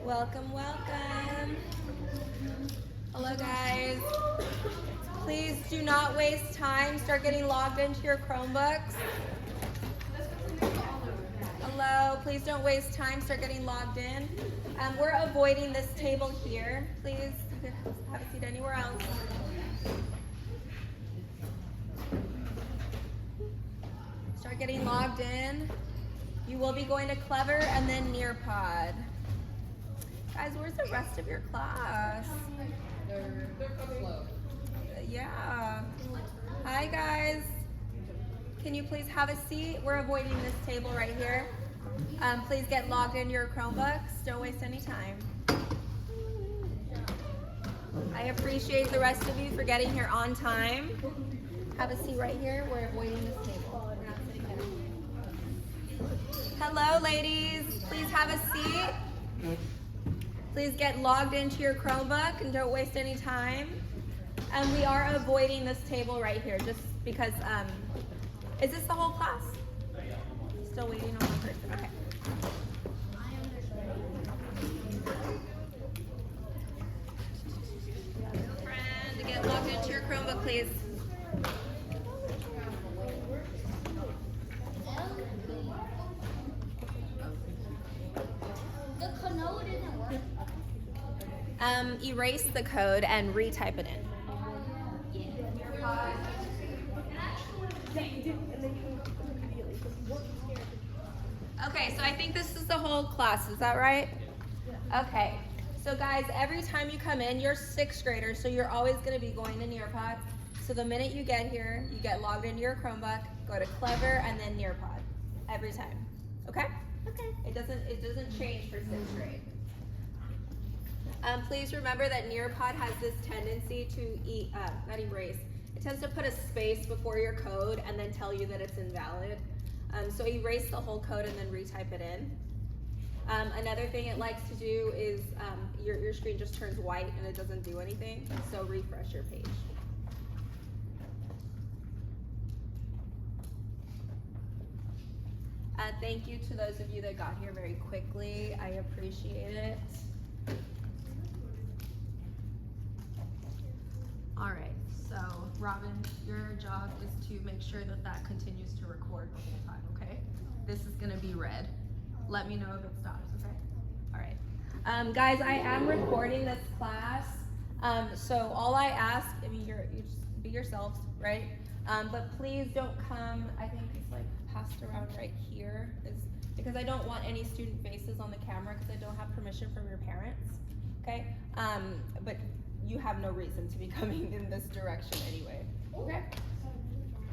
Welcome, welcome. Hello, guys. Please do not waste time. Start getting logged into your Chromebooks. Hello, please don't waste time. Start getting logged in. We're avoiding this table here. Please have a seat anywhere else. Start getting logged in. You will be going to Clever and then Nearpod. Guys, where's the rest of your class? They're slow. Yeah. Hi, guys. Can you please have a seat? We're avoiding this table right here. Please get logged into your Chromebooks. Don't waste any time. I appreciate the rest of you for getting here on time. Have a seat right here. We're avoiding this table. We're not sitting there. Hello, ladies. Please have a seat. Please get logged into your Chromebook and don't waste any time. We are avoiding this table right here just because, is this the whole class? Still waiting on one person, okay. Friend, get logged into your Chromebook, please. The code didn't work. Erase the code and retype it in. Okay, so I think this is the whole class, is that right? Okay, so guys, every time you come in, you're sixth graders, so you're always gonna be going to Nearpod. So the minute you get here, you get logged into your Chromebook, go to Clever and then Nearpod, every time, okay? Okay. It doesn't change for sixth grade. Please remember that Nearpod has this tendency to not erase. It tends to put a space before your code and then tell you that it's invalid. So erase the whole code and then retype it in. Another thing it likes to do is your screen just turns white and it doesn't do anything. So refresh your page. Thank you to those of you that got here very quickly. I appreciate it. All right, so Robin, your job is to make sure that that continues to record the whole time, okay? This is gonna be red. Let me know if it stops, okay? All right. Guys, I am recording this class. So all I ask, I mean, you just be yourselves, right? But please don't come, I think it's like passed around right here, is because I don't want any student faces on the camera because I don't have permission from your parents, okay? But you have no reason to be coming in this direction anyway, okay?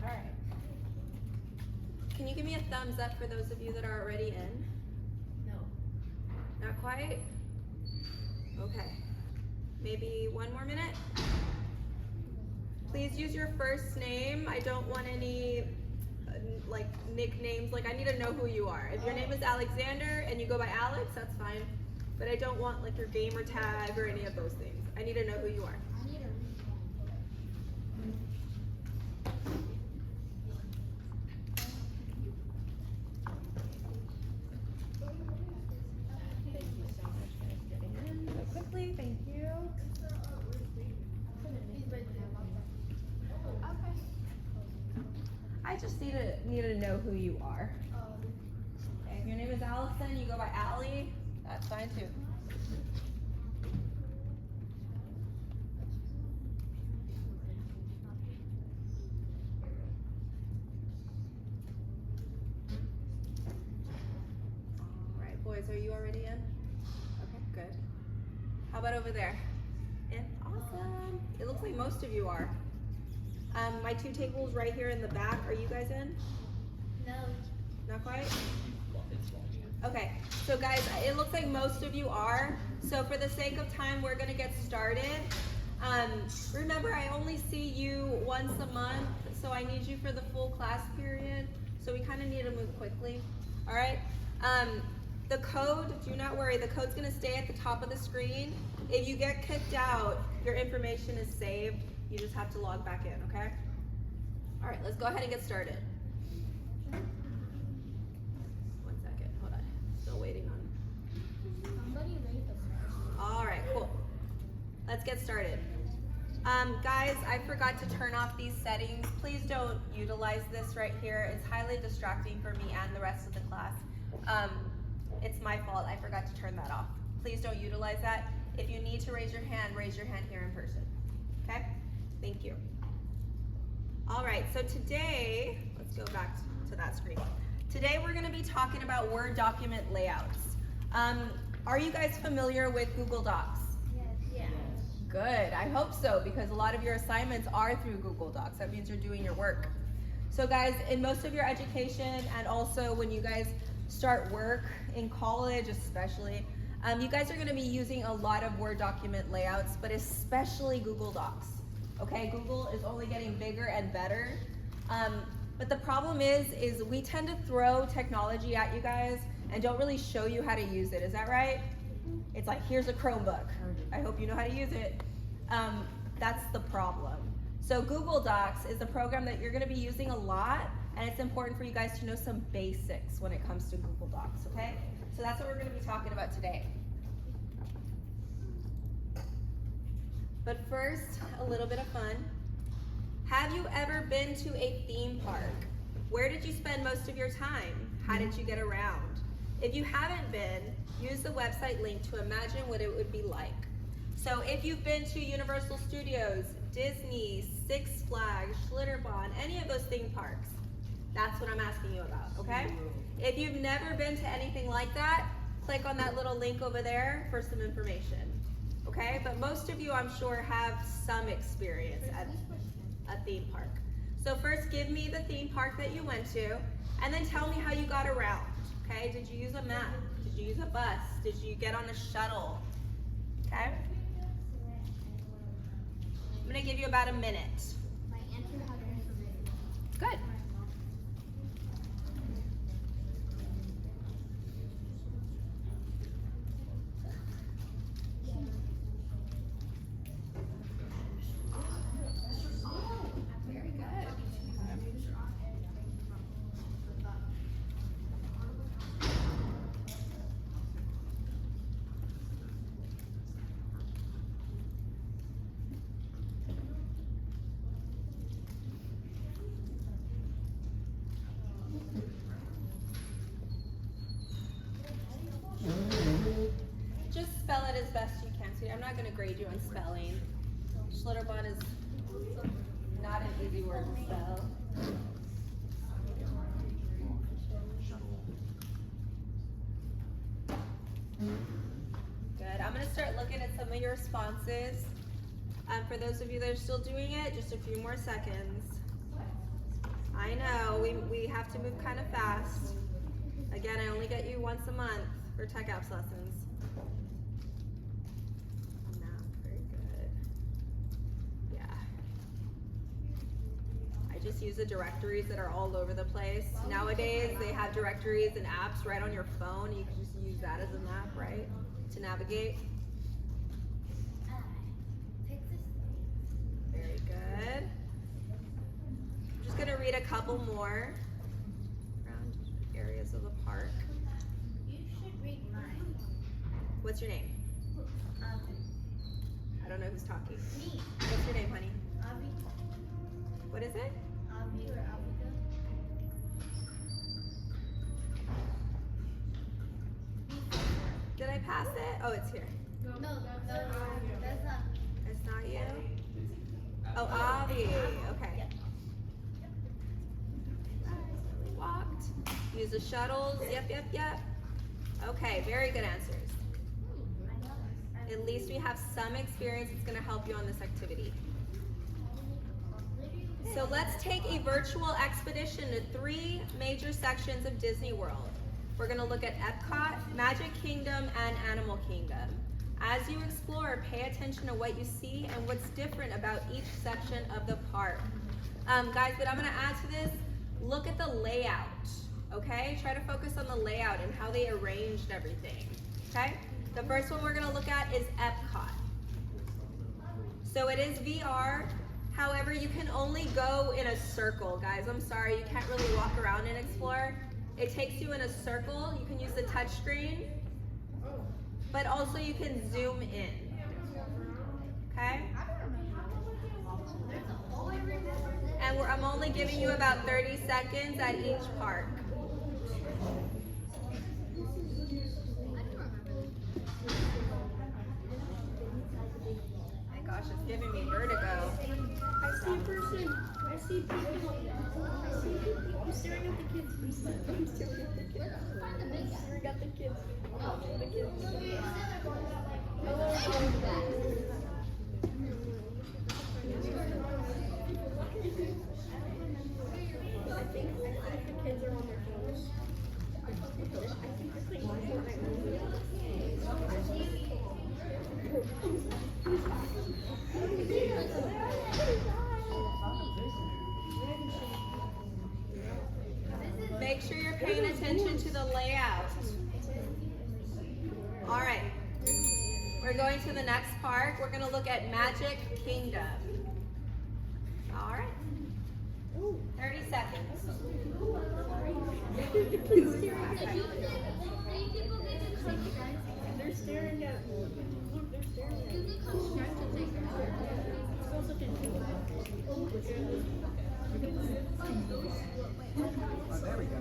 All right. Can you give me a thumbs up for those of you that are already in? No. Not quite? Okay. Maybe one more minute? Please use your first name. I don't want any like nicknames. Like I need to know who you are. If your name is Alexander and you go by Alex, that's fine. But I don't want like your gamer tag or any of those things. I need to know who you are. I need a Thank you so much for getting in so quickly. Thank you. I just need to know who you are. Okay, if your name is Allison, you go by Allie, that's fine too. All right, boys, are you already in? Okay, good. How about over there? In? Awesome. It looks like most of you are. My two tables right here in the back, are you guys in? No. Not quite? Okay, so guys, it looks like most of you are. So for the sake of time, we're gonna get started. Remember, I only see you once a month, so I need you for the full class period. So we kind of need to move quickly, all right? The code, do not worry, the code's gonna stay at the top of the screen. If you get kicked out, your information is saved. You just have to log back in, okay? All right, let's go ahead and get started. 1 second, hold on. Still waiting on. Somebody rate the let's get started. Guys, I forgot to turn off these settings. Please don't utilize this right here. It's highly distracting for me and the rest of the class. It's my fault. I forgot to turn that off. Please don't utilize that. If you need to raise your hand here in person. Okay? Thank you. All right, so today, let's go back to that screen. Today we're going to be talking about Word document layouts. Are you guys familiar with Google Docs? Yes. Good, I hope so, because a lot of your assignments are through Google Docs. That means you're doing your work. So guys, in most of your education, and also when you guys start work in college especially, you guys are gonna be using a lot of Word document layouts, but especially Google Docs. Okay, Google is only getting bigger and better. But the problem is we tend to throw technology at you guys and don't really show you how to use it. Is that right? It's like, here's a Chromebook. I hope you know how to use it. That's the problem. So Google Docs is a program that you're gonna be using a lot, and it's important for you guys to know some basics when it comes to Google Docs, okay? So that's what we're gonna be talking about today. But first, a little bit of fun. Have you ever been to a theme park? Where did you spend most of your time? How did you get around? If you haven't been, use the website link to imagine what it would be like. So if you've been to Universal Studios, Disney, Six Flags, Schlitterbahn, any of those theme parks, that's what I'm asking you about, okay? If you've never been to anything like that, click on that little link over there for some information, okay? But most of you, I'm sure, have some experience at a theme park. So first, give me the theme park that you went to, and then tell me how you got around, okay? Did you use a map? Did you use a bus? Did you get on a shuttle? Okay? I'm gonna give you about a minute. My answer has been submitted. Good. Very good. Just spell it as best you can. See, I'm not going to grade you on spelling. Schlitterbahn is not an easy word to spell. Good. I'm going to start looking at some of your responses. For those of you that are still doing it, just a few more seconds. I know, we have to move kind of fast. Again, I only get you once a month for Tech Apps lessons. Math, very good. Yeah. I just use the directories that are all over the place. Nowadays, they have directories and apps right on your phone. You can just use that as a map, right? To navigate. Very good. I'm just gonna read a couple more around areas of the park. You should read mine. What's your name? I don't know who's talking. Me. What's your name, honey? Avi. What is it? Avi or Aviga. Did I pass it? Oh, it's here. No, that's not. It's not you? Oh, Avi. Okay. We walked. Use the shuttles. Yep. Okay, very good answers. At least we have some experience. It's going to help you on this activity. So let's take a virtual expedition to 3 major sections of Disney World. We're going to look at Epcot, Magic Kingdom, and Animal Kingdom. As you explore, pay attention to what you see and what's different about each section of the park. Guys, what I'm going to add to this, look at the layout, okay? Try to focus on the layout and how they arranged everything, okay? The first one we're going to look at is Epcot. So it is VR. However, you can only go in a circle, guys. I'm sorry, you can't really walk around and explore. It takes you in a circle. You can use the touch screen, but also you can zoom in. Okay? There's a whole river. And I'm only giving you about 30 seconds at each park. My gosh, it's giving me vertigo. I see a person. I see people. I'm staring at the kids. I'm staring at the kids. I'm staring at the kids. The kids. I think the kids are on their phones. I think they're playing Fortnite. Make sure you're paying attention to the layout. All right. We're going to the next park. We're going to look at Magic Kingdom. All right. 30 seconds. They're staring at. Look, they're staring at. It's also confusing. There we go.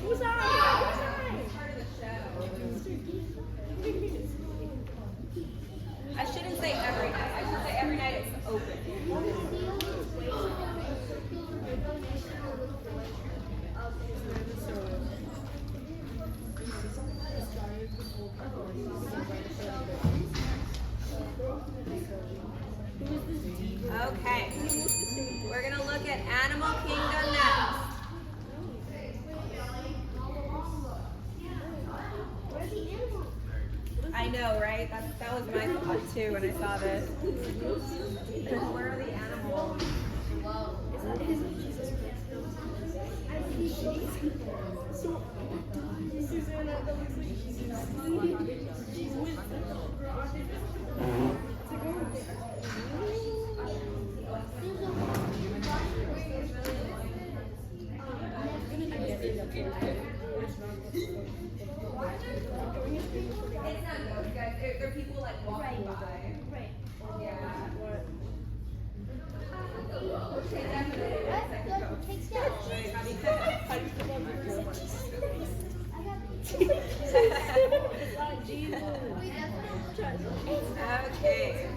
Who's I? I shouldn't say every night. I should say every night it's open. Okay. We're going to look at Animal Kingdom next. I know, right? That was my thought too when I saw this. Where are the animals? So, Susanna, that looks like she's with the girl to go It's not those guys. They're people like walking by. Right. Yeah. Takes down. Okay.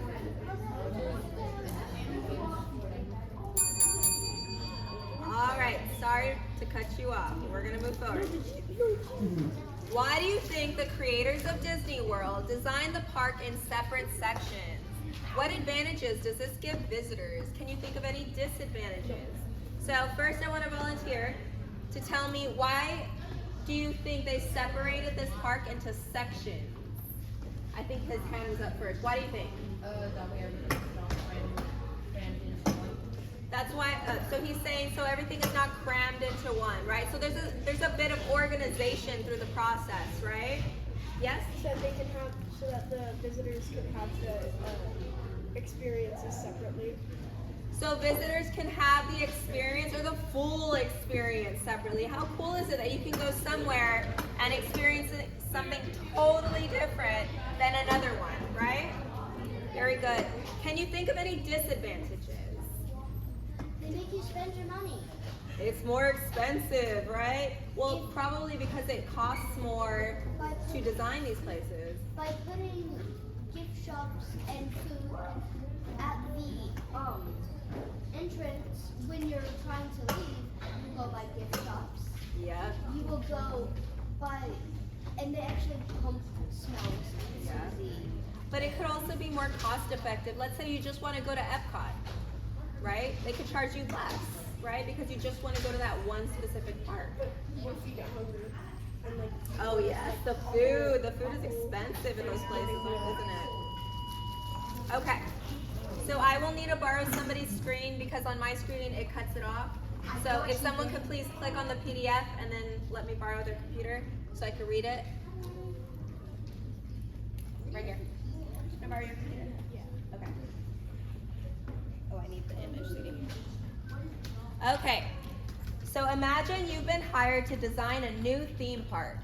All right. Sorry to cut you off. We're gonna move forward. Why do you think the creators of Disney World designed the park in separate sections? What advantages does this give visitors? Can you think of any disadvantages? So first I want to volunteer to tell me, why do you think they separated this park into sections? I think his hand was up first. Why do you think? That way everything's not crammed into one. That's why, so he's saying so everything is not crammed into one, right? So there's a bit of organization through the process, right? Yes? so that they can have, so that the visitors can have the experiences separately. So visitors can have the experience, or the full experience, separately. How cool is it that you can go somewhere and experience something totally different than another one, right? Very good. Can you think of any disadvantages? They make you spend your money. It's more expensive, right? Well, probably because it costs more to design these places. By putting gift shops and food at the entrance when you're trying to leave, you go by gift shops. Yeah. You will go by, and they actually pump smells. Yeah. But it could also be more cost effective. Let's say you just want to go to Epcot, right? They could charge you less, right? Because you just want to go to that one specific park. But what if you get hungry? And like, Oh yes, the food. The food is expensive in those places, isn't it? Okay. So I will need to borrow somebody's screen because on my screen it cuts it off. So if someone could please click on the PDF and then let me borrow their computer. so I can read it? Right here. Can I borrow your computer? Yeah. Okay. Oh, I need the image CD. Okay. So imagine you've been hired to design a new theme park.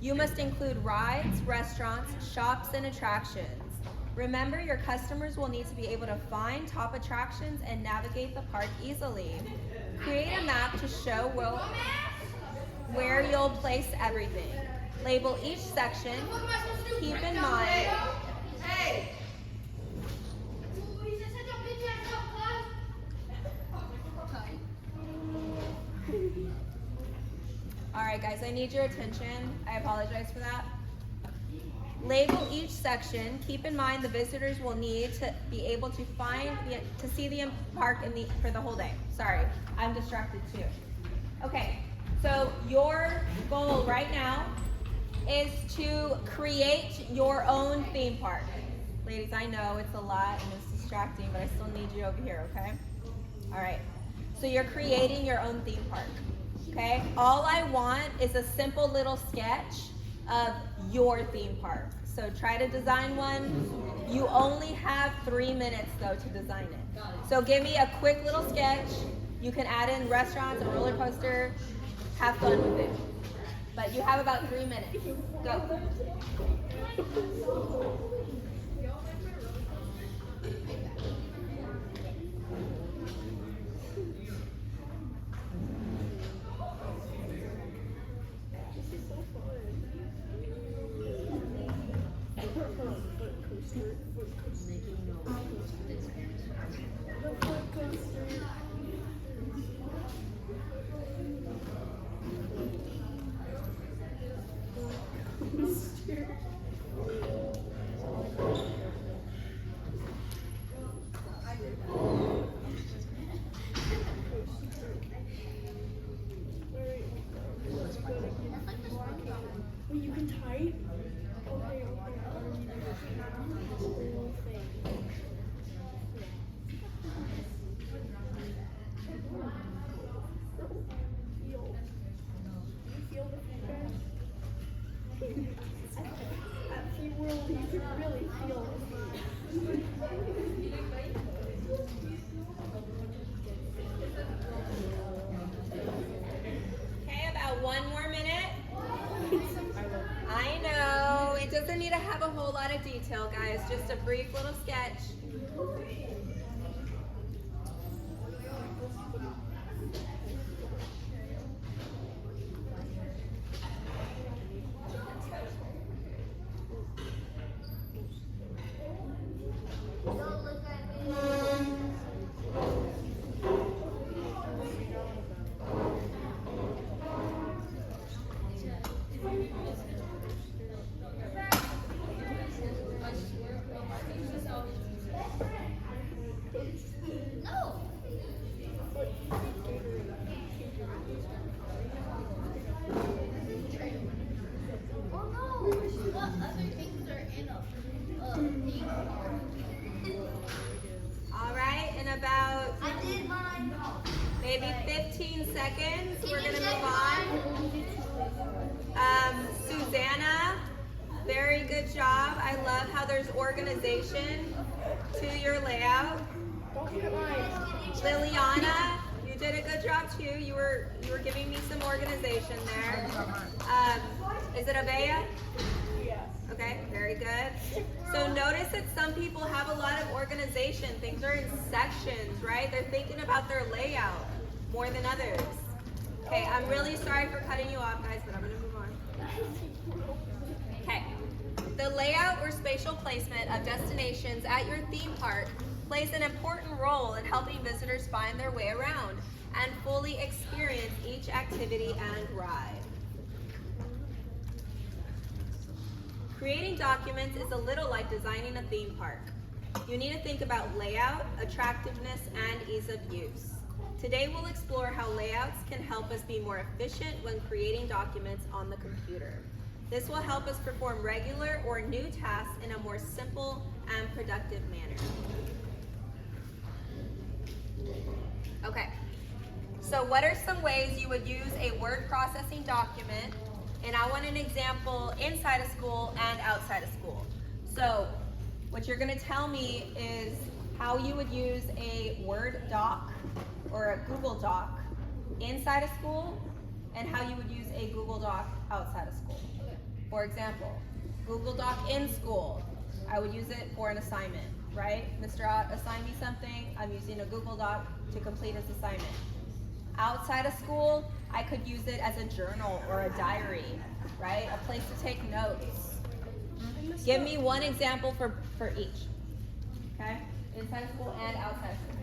You must include rides, restaurants, shops, and attractions. Remember, your customers will need to be able to find top attractions and navigate the park easily. Create a map to show where you'll place everything. Label each section. Keep in mind. All right, guys, I need your attention. I apologize for that. Label each section. Keep in mind the visitors will need to be able to see the park for the whole day. Sorry, I'm distracted too. Okay, so your goal right now is to create your own theme park. Ladies, I know it's a lot and it's distracting, but I still need you over here, okay? All right, so you're creating your own theme park, okay? All I want is a simple little sketch of your theme park. So try to design one. You only have 3 minutes though to design it. So give me a quick little sketch. You can add in restaurants, a roller coaster, have fun with it. But you have about 3 minutes. Go. Well, you can type. Okay. Feel the feedback? At SeaWorld, you can really feel it. Okay, about 1 more minute. I know, it doesn't need to have a whole lot of detail, guys, just a brief little sketch. All right, in about maybe 15 seconds, we're gonna move on. Susanna, very good job. I love how there's organization to your layout. Liliana, you did a good job too. You were giving me some organization there. Is it Abea? Yes. Okay, very good. So notice that some people have a lot of organization. Things are in sections, right? They're thinking about their layout more than others. Okay, I'm really sorry for cutting you off, guys, but I'm gonna move on. Okay, the layout or spatial placement of destinations at your theme park plays an important role in helping visitors find their way around and fully experience each activity and ride. Creating documents is a little like designing a theme park. You need to think about layout, attractiveness, and ease of use. Today we'll explore how layouts can help us be more efficient when creating documents on the computer. This will help us perform regular or new tasks in a more simple and productive manner. Okay, so what are some ways you would use a word processing document and I want an example inside of school and outside of school. So what you're gonna tell me is how you would use a Word doc or a Google Doc inside of school and how you would use a Google Doc outside of school. For example, Google Doc in school, I would use it for an assignment, right? Mr. Ott assigned me something, I'm using a Google Doc to complete his assignment. Outside of school, I could use it as a journal or a diary, right? A place to take notes. Give me one example for each, okay? Inside of school and outside of school.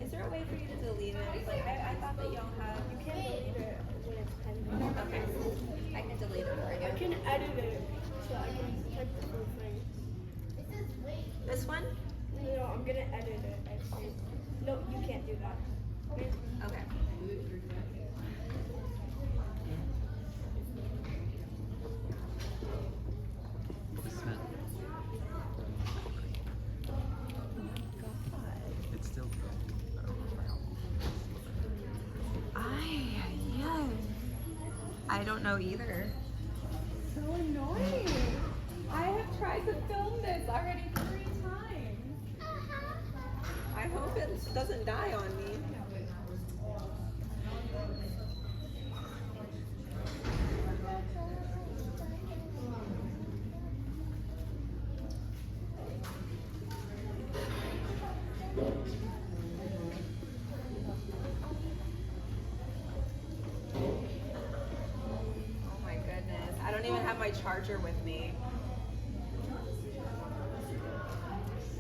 Is there a way for you to delete it? Like, I thought that y'all had. You can't delete it when it's pending. Okay, I can delete it for I you. can edit it so I can type the full thing. This one? No, I'm gonna edit it, actually. No, you can't do that. Okay? Okay. It's still I don't know for how long. I don't know either. So annoying. I have tried to film this already 3 times. I hope it doesn't die on me. Oh my goodness. I don't even have my charger with me.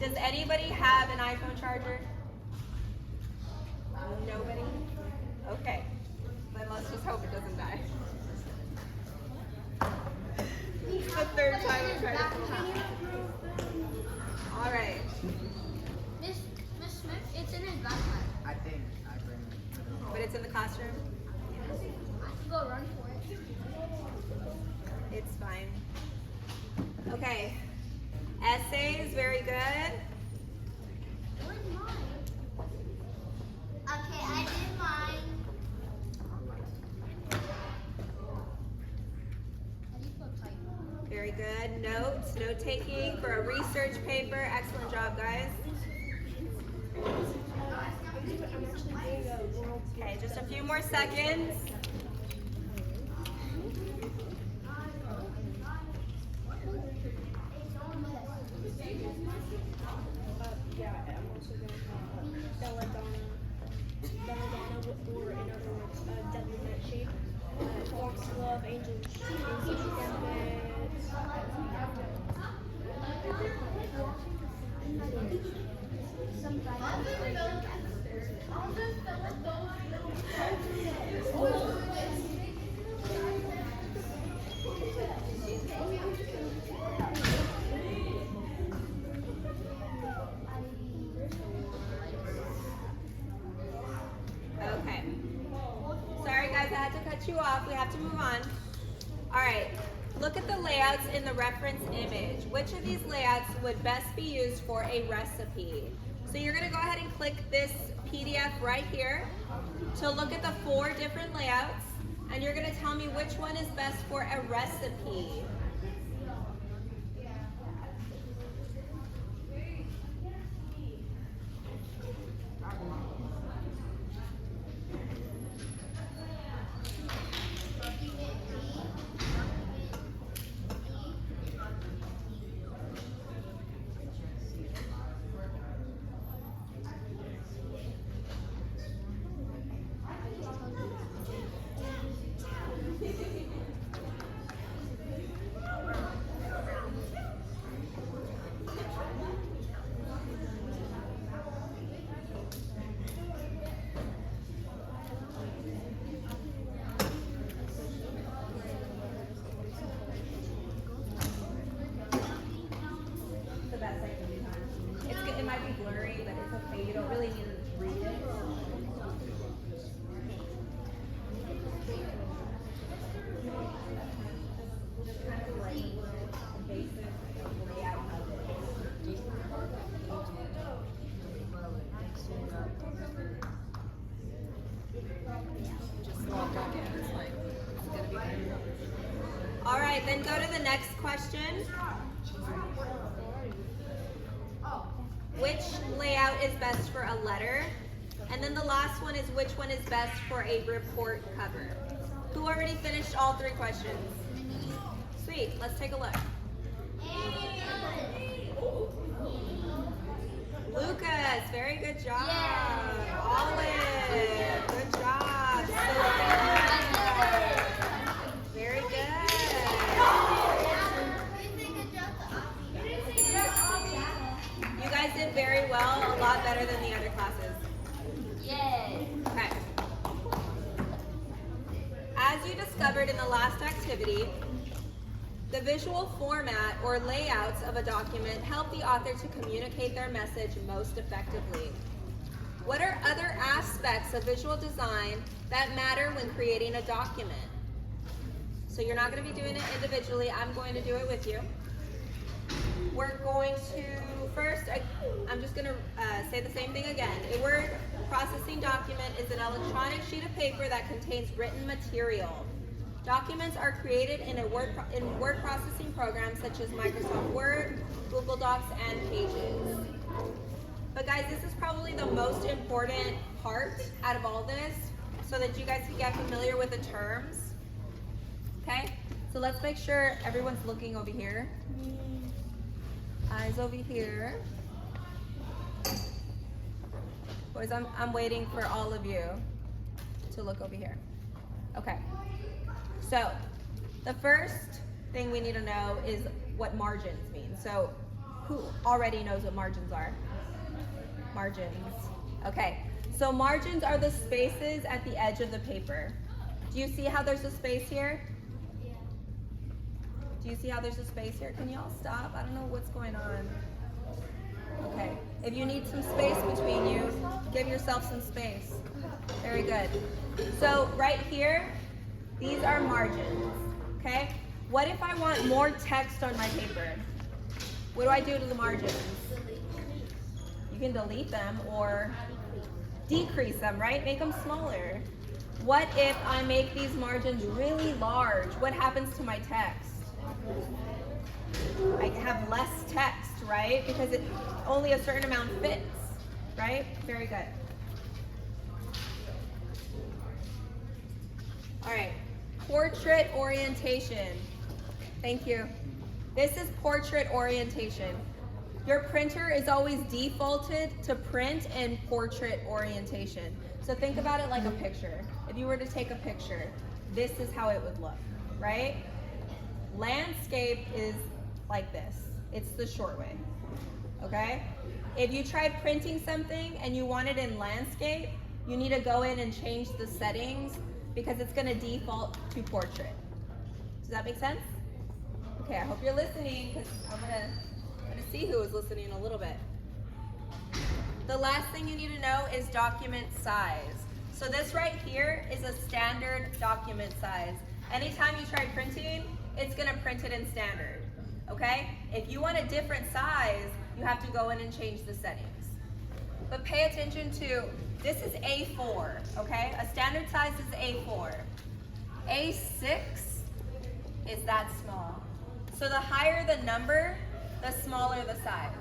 Does anybody have an iPhone charger? Nobody? Okay. Then let's just hope it doesn't die. It's the 3rd time we tried to. Alright. Miss Smith, it's in his backpack. I think I bring But it's in the classroom? I can go run for it. It's fine. Okay. Essays, very good. Where's mine? Okay, I did mine. How do you spell type? Very good. Notes, note taking for a research paper. Excellent job, guys. I'm actually doing a world. Okay, just a few more seconds. Yeah, I'm also going to have belladonna, or in other words, devil nightshade, foxglove, angel Okay. Sorry guys, I had to cut you off. We have to move on. All right. Look at the layouts in the reference image. Which of these layouts would best be used for a recipe? So you're going to go ahead and click this PDF right here to look at the 4 different layouts, and you're going to tell me which one is best for a recipe. Then go to the next question. Which layout is best for a letter? And then the last one is which one is best for a report cover? Who already finished all 3 questions? Sweet, let's take a look. Lucas, very good job. Olive, good job. Sophia, very good. You guys did very well, a lot better than the other classes. Yay. Okay. As you discovered in the last activity, the visual format or layouts of a document help the author to communicate their message most effectively. What are other aspects of visual design that matter when creating a document? So you're not going to be doing it individually. I'm going to do it with you. We're going to first, I'm just going to say the same thing again. A word processing document is an electronic sheet of paper that contains written material. Documents are created in word processing programs such as Microsoft Word, Google Docs, and Pages. But guys, this is probably the most important part out of all this, so that you guys can get familiar with the terms. Okay? So let's make sure everyone's looking over here. Eyes over here. Boys, I'm waiting for all of you to look over here. Okay. So, the first thing we need to know is what margins mean. So, who already knows what margins are? Margins. Okay. So, margins are the spaces at the edge of the paper. Do you see how there's a space here? Do you see how there's a space here? Can you all stop? I don't know what's going on. Okay. If you need some space between you, give yourself some space. Very good. So, right here, these are margins, okay? What if I want more text on my paper? What do I do to the margins? You can delete them or decrease them, right? Make them smaller. What if I make these margins really large? What happens to my text? I have less text, right? Because only a certain amount fits, right? Very good. All right. Portrait orientation. Thank you. This is portrait orientation. Your printer is always defaulted to print in portrait orientation. So think about it like a picture. If you were to take a picture, this is how it would look, right? Landscape is like this. It's the short way, okay? If you tried printing something and you want it in landscape, you need to go in and change the settings because it's going to default to portrait. Does that make sense? Okay, I hope you're listening because I'm gonna see who is listening in a little bit. The last thing you need to know is document size. So this right here is a standard document size. Anytime you try printing, it's going to print it in standard. Okay? If you want a different size, you have to go in and change the settings. But pay attention to, this is A4, okay? A standard size is A4. A6 is that small. So the higher the number, the smaller the size.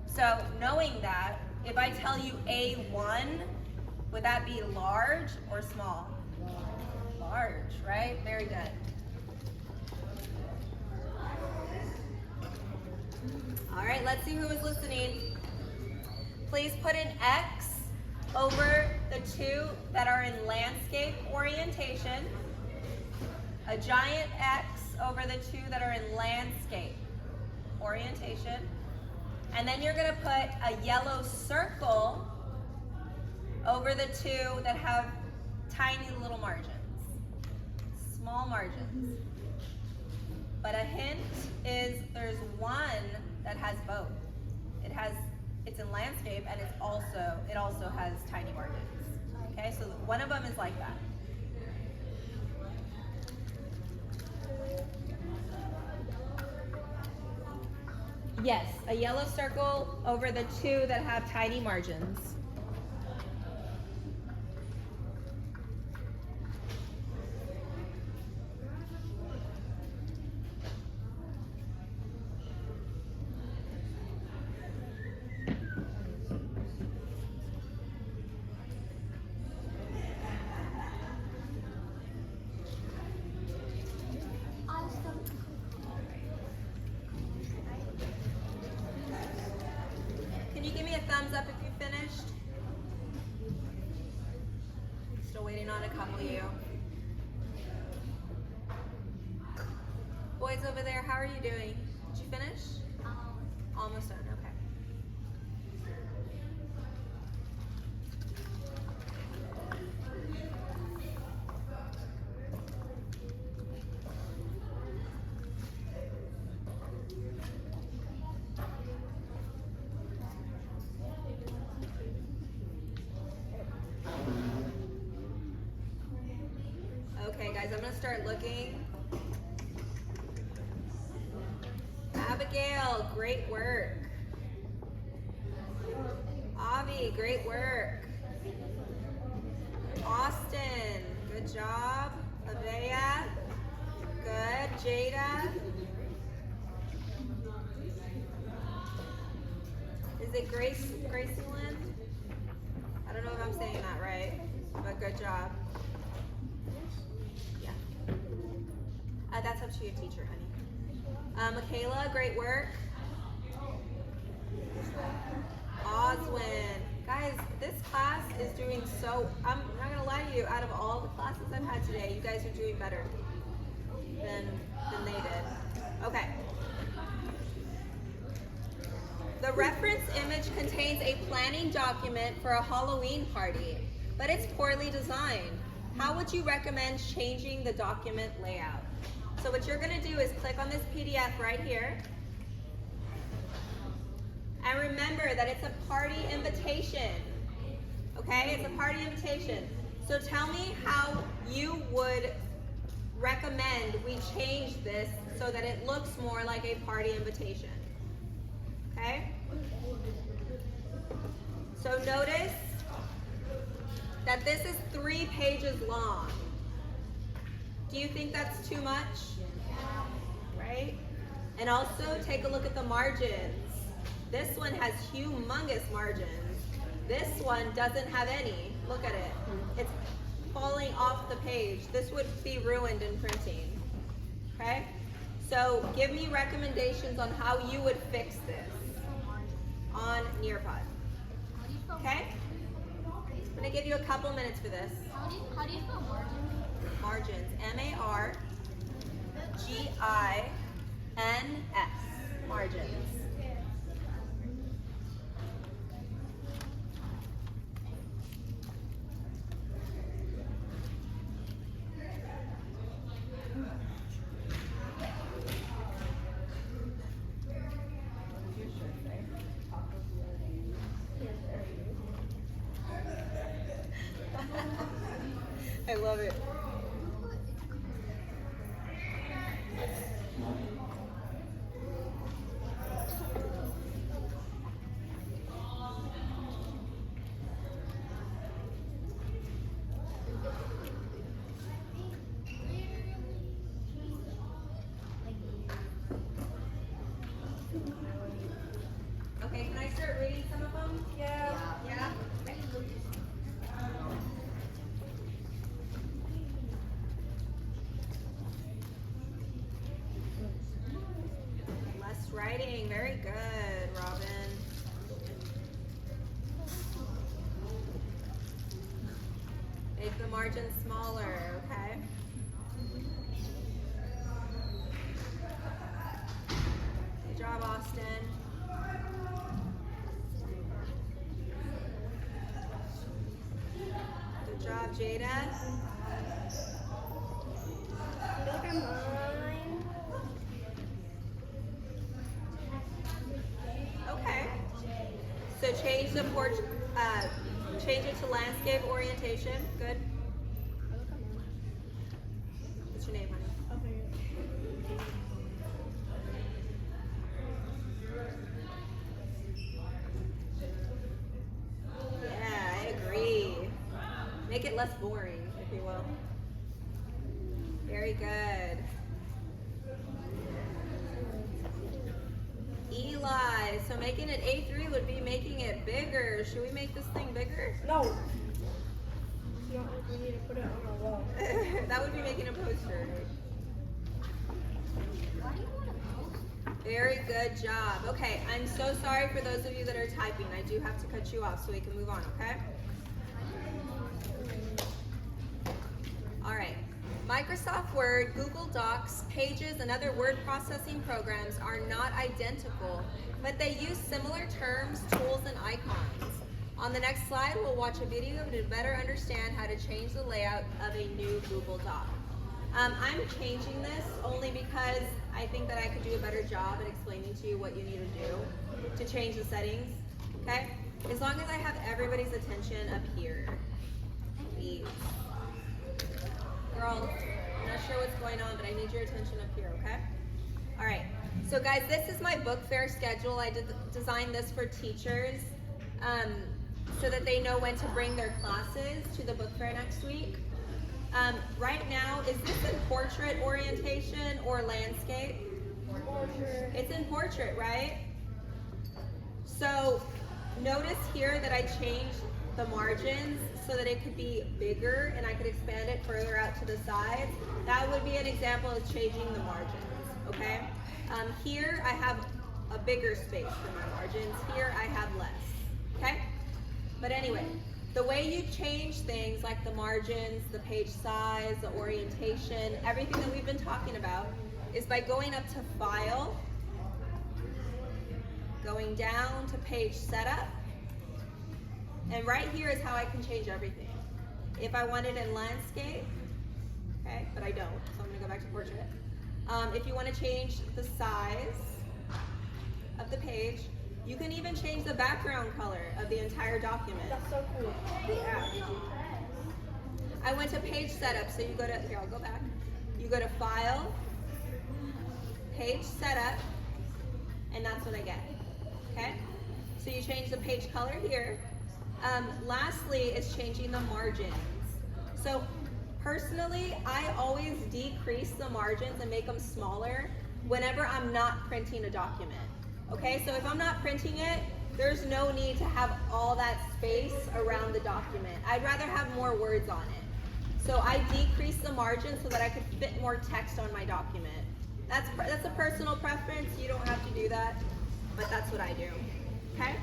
So knowing that, if I tell you A1, would that be large or small? Large, right? Very good. All right, let's see who is listening. Please put an X over the two that are in landscape orientation, a giant X over the two that are in landscape orientation, and then you're going to put a yellow circle over the two that have tiny little margins, small margins. But a hint is there's one that has both. It's in landscape and it also has tiny margins. Okay, so one of them is like that. Yes, a yellow circle over the two that have tiny margins. thumbs up if you finished. Still waiting on a couple of you. Boys over there, how are you doing? Did you finish? Almost done, okay. Okay guys, I'm gonna start looking. Abigail, great work. Avi, great work. Austin, good job. Avea, good. Jada. Is it Gracie Lynn? I don't know if I'm saying that right, but good job. Yeah. That's up to your teacher, honey. Michaela, great work. Oswin. Guys, this class is doing so, I'm not gonna lie to you, out of all the classes I've had today, you guys are doing better than they did. Okay. The reference image contains a planning document for a Halloween party, but it's poorly designed. How would you recommend changing the document layout? So what you're gonna do is click on this PDF right here. And remember that it's a party invitation. Okay, it's a party invitation. So tell me how you would recommend we change this so that it looks more like a party invitation. Okay? So notice that this is 3 pages long. Do you think that's too much? Right? And also take a look at the margins. This one has humongous margins. This one doesn't have any. Look at it. It's falling off the page. This would be ruined in printing. Okay? So give me recommendations on how you would fix this on Nearpod. Okay? I'm going to give you a couple minutes for this. How do you spell margins? Margins. M-A-R-G-I-N-S. Margins. I love it. Okay, can I start reading some of them? Yeah. Yeah? Less writing. Very good, Robin. Make the margin smaller, okay? Good job, Austin. Good job, Jada. Look at mine. Okay. So change the porch, change it to landscape orientation. Good. What's your name, honey? Yeah, I agree. Make it less boring, if you will. Very good. Eli, so making it A3 would be making it bigger. Should we make this thing bigger? No. You don't think we need to put it on the wall? That would be making a poster. Why do you want to post? Very good job. Okay, I'm so sorry for those of you that are typing. I do have to cut you off so we can move on, okay? All right. Microsoft Word, Google Docs, Pages, and other word processing programs are not identical, but they use similar terms, tools, and icons. On the next slide, we'll watch a video to better understand how to change the layout of a new Google Doc. I'm changing this only because I think that I could do a better job at explaining to you what you need to do to change the settings, okay? As long as I have everybody's attention up here, please. Girls, I'm not sure what's going on, but I need your attention up here, okay? All right, so guys, this is my book fair schedule. I designed this for teachers so that they know when to bring their classes to the book fair next week. Right now, is this in portrait orientation or landscape? Portrait. It's in portrait, right? So notice here that I changed the margins so that it could be bigger and I could expand it further out to the sides. That would be an example of changing the margins, okay? Here I have a bigger space for my margins. Here I have less, okay? But anyway, the way you change things like the margins, the page size, the orientation, everything that we've been talking about is by going up to File, going down to Page Setup, and right here is how I can change everything. If I want it in landscape, okay, but I don't, so I'm gonna go back to portrait. If you want to change the size of the page, you can even change the background color of the entire document. That's so cool. Yeah. I went to Page Setup, so you go to, here, I'll go back. You go to File, Page Setup, and that's what I get, okay? So you change the page color here. Lastly is changing the margins. So personally, I always decrease the margins and make them smaller whenever I'm not printing a document. Okay, so if I'm not printing it, there's no need to have all that space around the document. I'd rather have more words on it. So I decrease the margin so that I could fit more text on my document. That's a personal preference. You don't have to do that, but that's what I do. Okay?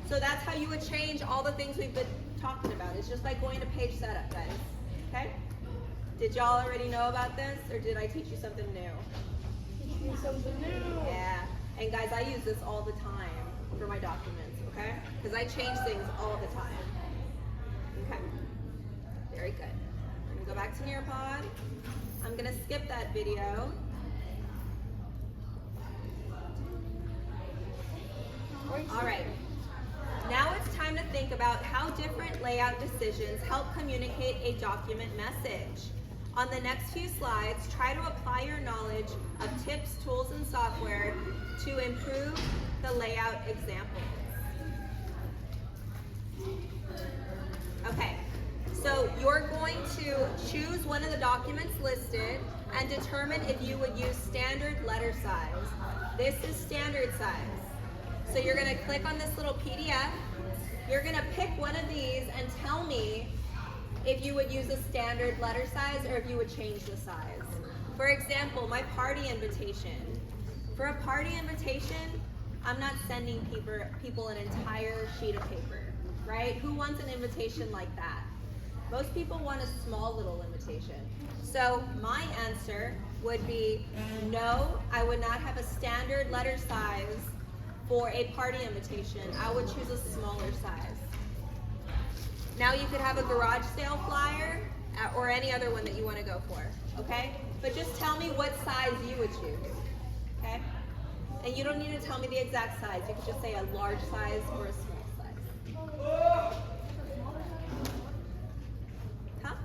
So that's how you would change all the things we've been talking about. It's just like going to Page Setup, guys. Okay? Did y'all already know about this, or did I teach you something new? Teach me something new. Yeah. And guys, I use this all the time for my documents, okay? Because I change things all the time. Okay. Very good. I'm gonna go back to Nearpod. I'm gonna skip that video. All right. Now it's time to think about how different layout decisions help communicate a document message. On the next few slides, try to apply your knowledge of tips, tools, and software to improve the layout examples. Okay, so you're going to choose one of the documents listed and determine if you would use standard letter size. This is standard size. So you're gonna click on this little PDF. You're gonna pick one of these and tell me if you would use a standard letter size or if you would change the size. For example, my party invitation. For a party invitation, I'm not sending people an entire sheet of paper, right? Who wants an invitation like that? Most people want a small little invitation. So my answer would be no, I would not have a standard letter size for a party invitation. I would choose a smaller size. Now you could have a garage sale flyer or any other one that you want to go for, okay? But just tell me what size you would choose, okay? And you don't need to tell me the exact size. You could just say a large size or a small size. Huh?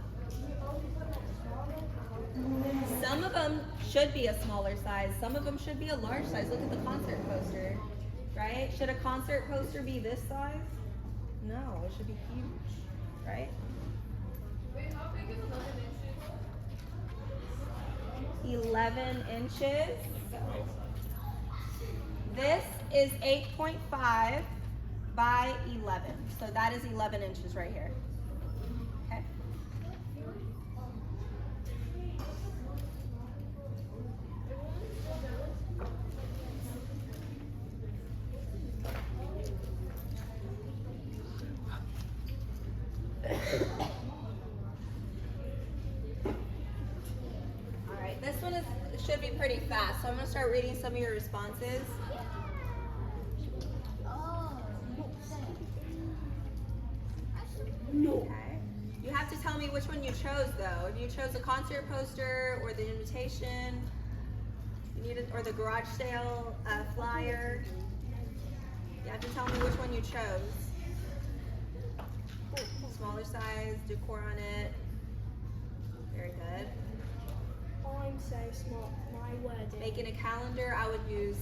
Some of them should be a smaller size. Some of them should be a large size. Look at the concert poster, right? Should a concert poster be this size? No, it should be huge, right? Wait, how big is 11 inches? 11 inches. This is 8.5 by 11. So that is 11 inches right here. Okay. All right, this one should be pretty fast, so I'm gonna start reading some of your responses. Oh. No. Okay. You have to tell me which one you chose, though. If you chose the concert poster or the invitation, or the garage sale flyer. You have to tell me which one you chose. Smaller size, decor on it. Very good. I'm so smart. My word. Making a calendar, I would use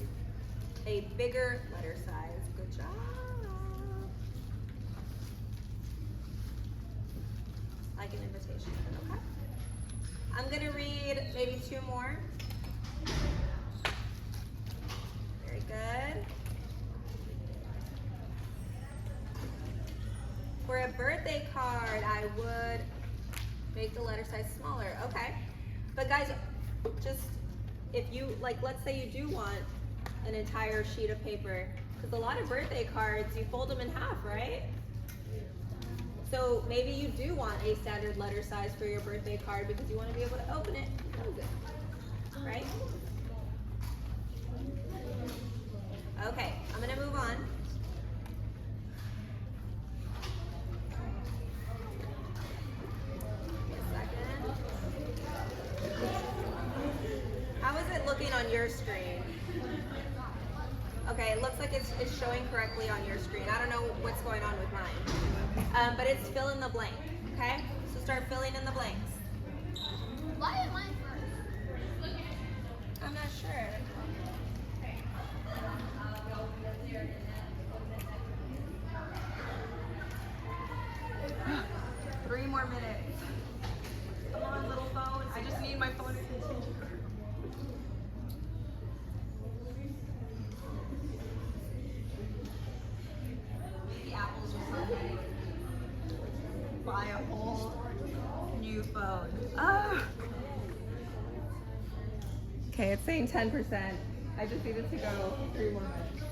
a bigger letter size. Good job. Like an invitation, okay? I'm gonna read maybe two more. Very good. For a birthday card, I would make the letter size smaller. Okay. But guys, just if you, like, let's say you do want an entire sheet of paper, because a lot of birthday cards, you fold them in half, right? So maybe you do want a standard letter size for your birthday card because you want to be able to open it and close it, right? Okay, I'm gonna move on. Give me a second. How is it looking on your screen? Okay, it looks like it's showing correctly on your screen. I don't know what's going on with mine. But it's fill in the blank, okay? So start filling in the blanks. Why am I first? I'm not sure. Three more minutes. Come on, little phone. I just need my phone to continue. Maybe Apple's just like, buy a whole new phone. Ah. Okay, it's saying 10%. I just needed to go 3 more minutes.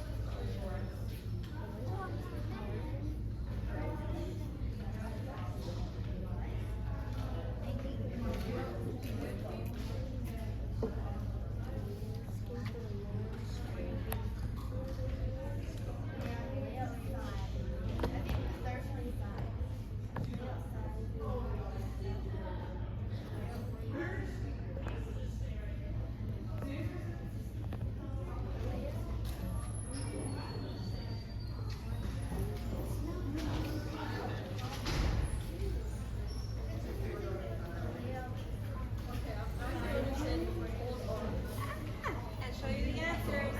Can't show you the answers.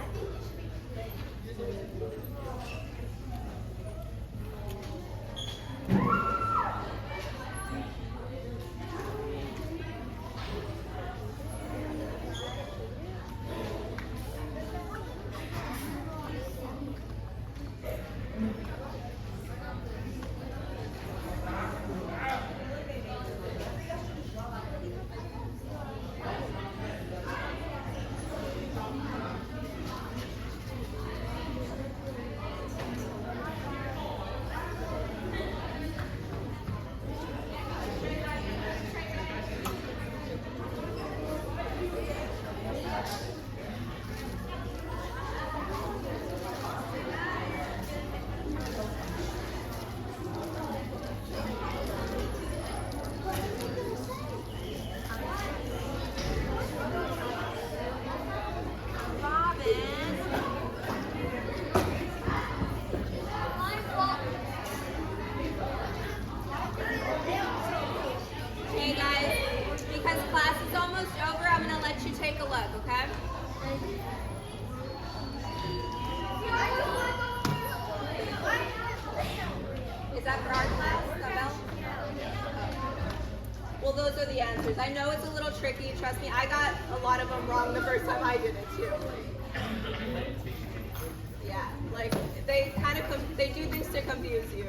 Hey guys, because class is almost over, I'm gonna let you take a look, okay? Is that for our class, Isabel? Well, those are the answers. I know it's a little tricky, trust me. I got a lot of them wrong the first time I did it too. Yeah, like they kind of they do things to confuse you.